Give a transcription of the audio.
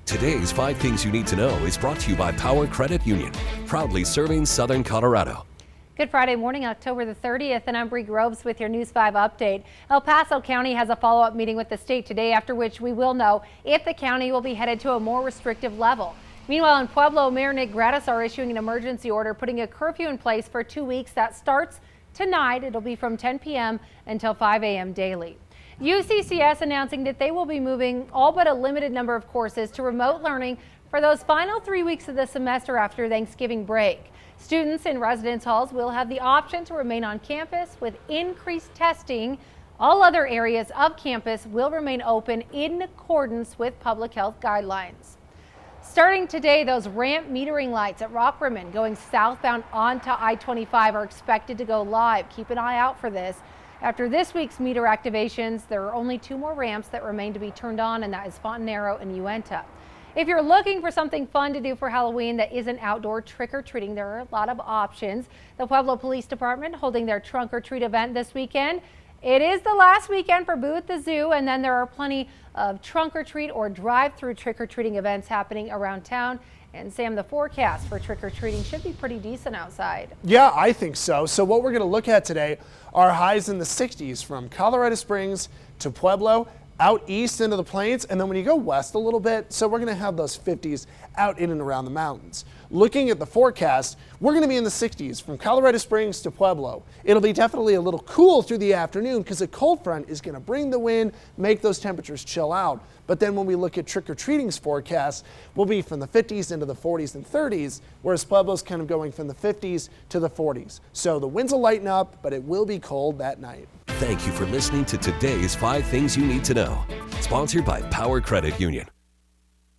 Today's 5 Things You Need to Know is brought to you by Power Credit Union, proudly serving Southern Colorado. Good Friday morning, October the 30th, and I'm Bree Groves with your News 5 update. El Paso County has a follow-up meeting with the state today, after which we will know if the county will be headed to a more restrictive level. Meanwhile, in Pueblo, Mayor Nick Gratis are issuing an emergency order putting a curfew in place for 2 weeks that starts tonight. It'll be from 10 p.m. until 5 a.m. daily. UCCS announcing that they will be moving all but a limited number of courses to remote learning for those final 3 weeks of the semester after Thanksgiving break. Students in residence halls will have the option to remain on campus with increased testing. All other areas of campus will remain open in accordance with public health guidelines. Starting today, those ramp metering lights at Rock Rimmon going southbound onto I-25 are expected to go live. Keep an eye out for this. After this week's meter activations, there are only 2 more ramps that remain to be turned on, and that is Fontanero and Uinta. If you're looking for something fun to do for Halloween that isn't outdoor trick-or-treating, there are a lot of options. The Pueblo Police Department holding their trunk or treat event this weekend. It is the last weekend for Boo at the Zoo, and then there are plenty of trunk or treat or drive-through trick-or-treating events happening around town. And Sam, the forecast for trick-or-treating should be pretty decent outside. Yeah, I think so. So what we're going to look at today are highs in the 60s from Colorado Springs to Pueblo, out east into the plains, and then when you go west a little bit, so we're going to have those 50s out in and around the mountains. Looking at the forecast, we're going to be in the 60s from Colorado Springs to Pueblo. It'll be definitely a little cool through the afternoon because a cold front is going to bring the wind, make those temperatures chill out. But then when we look at trick-or-treating's forecast, we'll be from the 50s into the 40s and 30s, whereas Pueblo's kind of going from the 50s to the 40s. So the winds will lighten up, but it will be cold that night. Thank you for listening to today's 5 Things You Need to Know, sponsored by Power Credit Union.